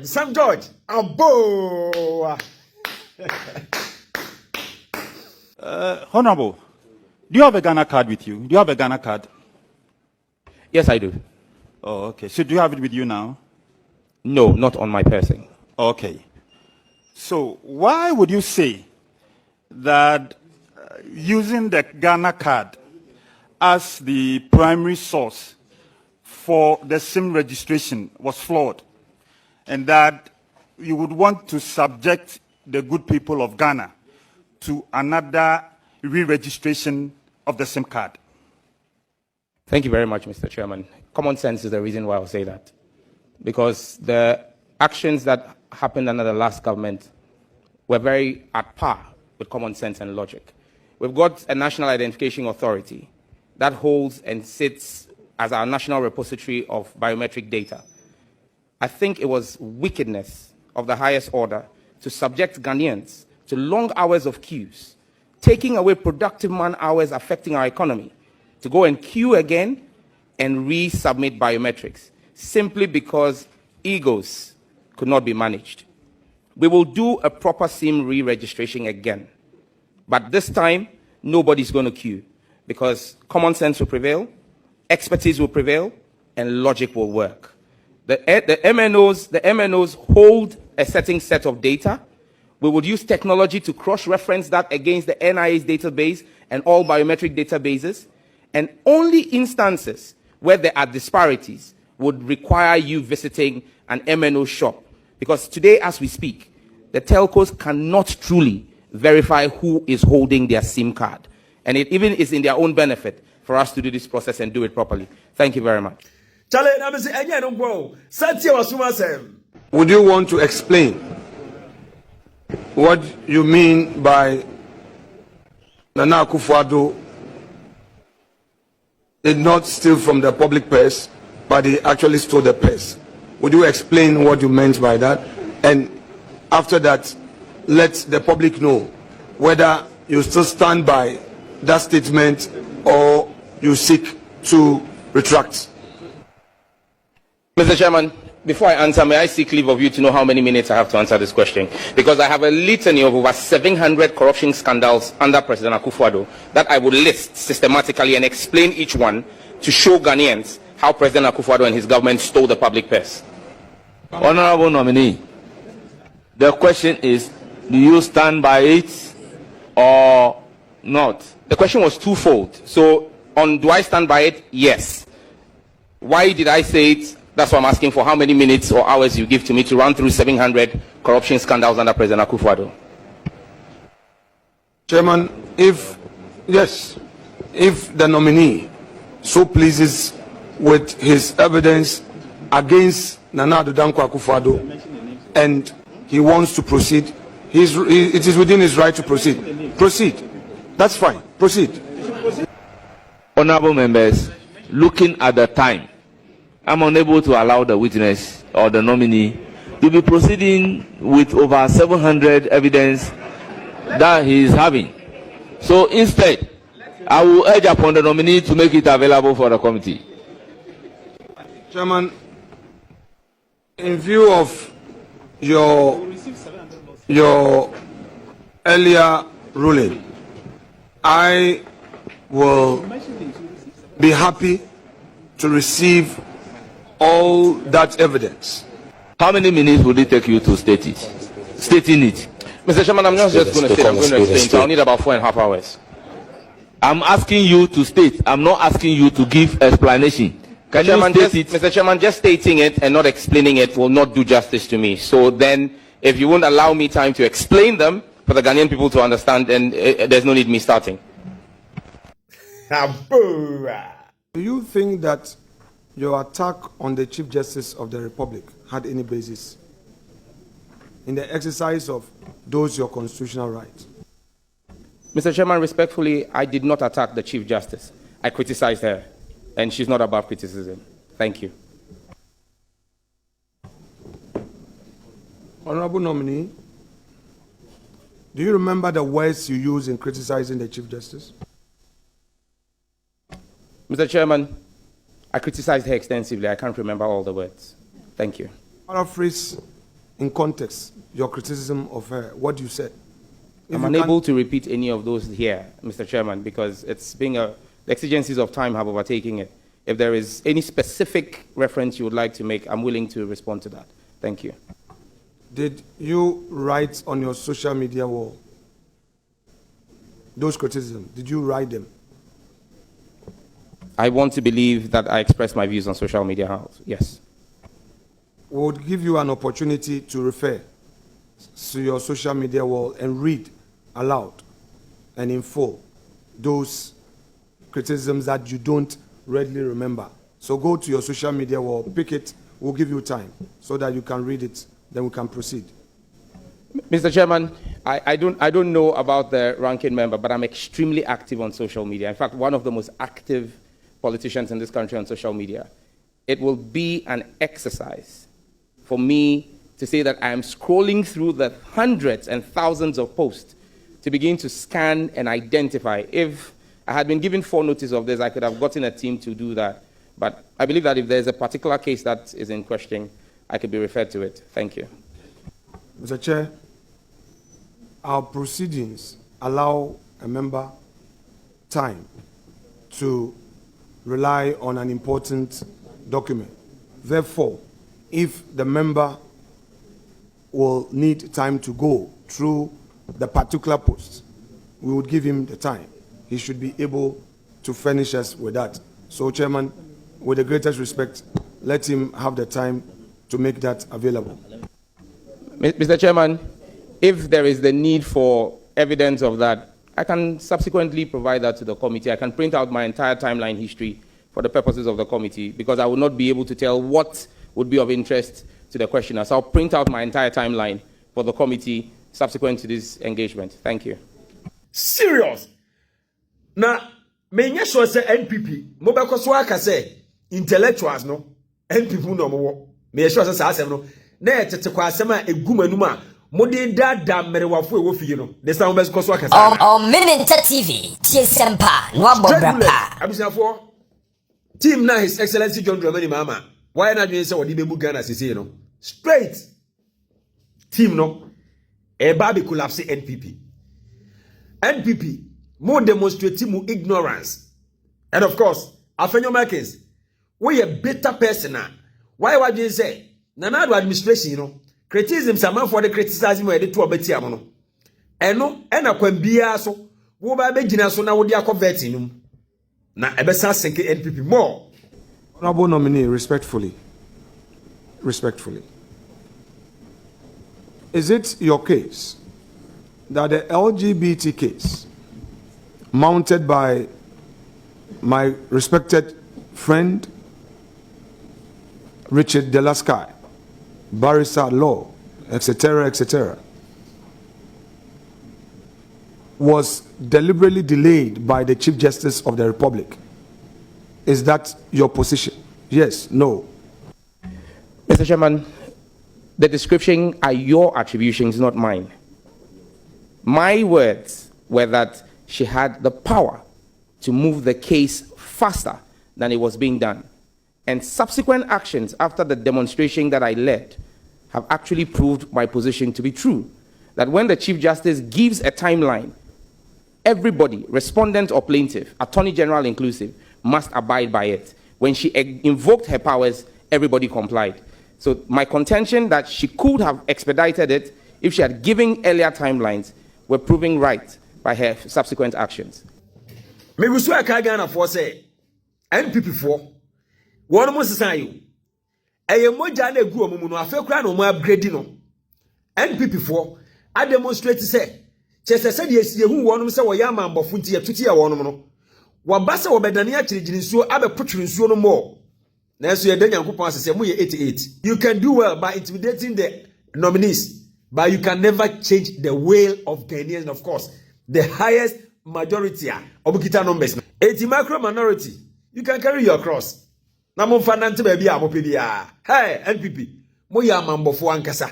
boy, Sam George. Abo. Honorable, do you have a Ghana card with you? Do you have a Ghana card? Yes, I do. Oh, okay. So do you have it with you now? No, not on my person. Okay. So why would you say that using the Ghana card as the primary source for the SIM registration was flawed, and that you would want to subject the good people of Ghana to another re-registration of the SIM card? Thank you very much, Mr. Chairman. Common sense is the reason why I'll say that. Because the actions that happened under the last government were very at par with common sense and logic. We've got a National Identification Authority that holds and sits as our national repository of biometric data. I think it was wickedness of the highest order to subject Ghanaians to long hours of queues, taking away productive man hours affecting our economy, to go and queue again and resubmit biometrics, simply because egos could not be managed. We will do a proper SIM re-registration again. But this time, nobody's going to queue, because common sense will prevail, expertise will prevail, and logic will work. The MNOs hold a certain set of data. We would use technology to cross-reference that against the NIA's database and all biometric databases. And only instances where there are disparities would require you visiting an MNO shop. Because today, as we speak, the telcos cannot truly verify who is holding their SIM card. And it even is in their own benefit for us to do this process and do it properly. Thank you very much. Would you want to explain what you mean by Nana Akufo-Addo did not steal from the public purse, but he actually stole the purse? Would you explain what you meant by that? And after that, let the public know whether you still stand by that statement or you seek to retract. Mr. Chairman, before I answer, may I seek leave of you to know how many minutes I have to answer this question? Because I have a litany of over 700 corruption scandals under President Akufo-Addo that I will list systematically and explain each one to show Ghanaians how President Akufo-Addo and his government stole the public purse. Honorable nominee, the question is, do you stand by it or not? The question was twofold. So, do I stand by it? Yes. Why did I say it? That's what I'm asking for. How many minutes or hours you give to me to run through 700 corruption scandals under President Akufo-Addo? Chairman, if the nominee so pleases with his evidence against Nana Addo Dankwa Akufo-Addo and he wants to proceed, it is within his right to proceed. Proceed. That's fine. Proceed. Honorable members, looking at the time, I'm unable to allow the witness or the nominee to be proceeding with over 700 evidence that he is having. So instead, I will urge upon the nominee to make it available for the committee. Chairman, in view of your earlier ruling, I will be happy to receive all that evidence. How many minutes would it take you to state it? Stating it. Mr. Chairman, I'm not just going to state, I'm going to explain. So I'll need about 4.5 hours. I'm asking you to state. I'm not asking you to give explanation. Can Chairman, you state it? Mr. Chairman, just stating it and not explaining it will not do justice to me. So then, if you won't allow me time to explain them for the Ghanaian people to understand, then there's no need me starting. Do you think that your attack on the Chief Justice of the Republic had any basis in the exercise of those your constitutional rights? Mr. Chairman, respectfully, I did not attack the Chief Justice. I criticized her, and she's not above criticism. Thank you. Honorable nominee, do you remember the words you used in criticizing the Chief Justice? Mr. Chairman, I criticized her extensively. I can't remember all the words. Thank you. Paraphrase in context your criticism of her, what you said. I'm unable to repeat any of those here, Mr. Chairman, because it's being the exigencies of time have overtaken it. If there is any specific reference you would like to make, I'm willing to respond to that. Thank you. Did you write on your social media wall those criticisms? Did you write them? I want to believe that I express my views on social media house. Yes. We would give you an opportunity to refer to your social media wall and read aloud and in full those criticisms that you don't readily remember. So go to your social media wall, pick it, we'll give you time so that you can read it, then we can proceed. Mr. Chairman, I don't know about the ranking member, but I'm extremely active on social media. In fact, one of the most active politicians in this country on social media. It will be an exercise for me to say that I am scrolling through the hundreds and thousands of posts to begin to scan and identify. If I had been given 4 notice of this, I could have gotten a team to do that. But I believe that if there's a particular case that is in question, I could be referred to it. Thank you. Mr. Chair, our proceedings allow a member time to rely on an important document. Therefore, if the member will need time to go through the particular post, we would give him the time. He should be able to furnish us with that. So, Chairman, with the greatest respect, let him have the time to make that available. Mr. Chairman, if there is the need for evidence of that, I can subsequently provide that to the committee. I can print out my entire timeline history for the purposes of the committee, because I will not be able to tell what would be of interest to the questioner. So I'll print out my entire timeline for the committee subsequent to this engagement. Thank you. Serious. Now, menya sure say NPP, mobile so aka say intellectuals no, NPP no mo. Me sure say asem no. Na etete kwa asem a egumanum a mode dada merewafo e wo fie no. The sound best so aka say. Minimenta TV, Tiesempa, no abobrapa. Abusiafo. Team na His Excellency John Dramani Mahama. Why not you say what the Ghana say no? Straight. Team no. E baby collapse NPP. NPP more demonstrate mu ignorance. And of course, Afenyo Markins, we a better person now. Why would you say? Nana administration, you know, criticism some for the criticizing where the two obeti amono. Eno, ena kwambia so, wo ba be gina so na wo dia convert num. Na ebesa senke NPP more. Honorable nominee, respectfully. Is it your case that the LGBT case mounted by my respected friend Richard Delasky, barrister at law, etc., was deliberately delayed by the Chief Justice of the Republic? Is that your position? Yes, no? Mr. Chairman, the description are your attributions, not mine. My words were that she had the power to move the case faster than it was being done. And subsequent actions after the demonstration that I led have actually proved my position to be true. That when the Chief Justice gives a timeline, everybody, respondent or plaintiff, Attorney General inclusive, must abide by it. When she invoked her powers, everybody complied. So my contention that she could have expedited it if she had given earlier timelines were proving right by her subsequent actions. Me wisu aka Ghana for say NPP for one mo sesan you. Eye moja na egu omumu no afekura no mo upgrade no. NPP for a demonstrate say chese se de esie hu wonum se wo ya mambofo nti atuti ya wonum no. Wa ba se wo bedane a kirigiri nsuo abepotwere nsuo no mo. Na so ye da Nyankopon asese mo ye 88. You can do well by intimidating the nominees, but you can never change the will of Ghanaians. Of course, the highest majority are obukita numbers. 80 micro minority, you can carry your cross. Na mo fa nante ba bia mo pe bia. Hey, NPP, mo ya mambofo ankasa.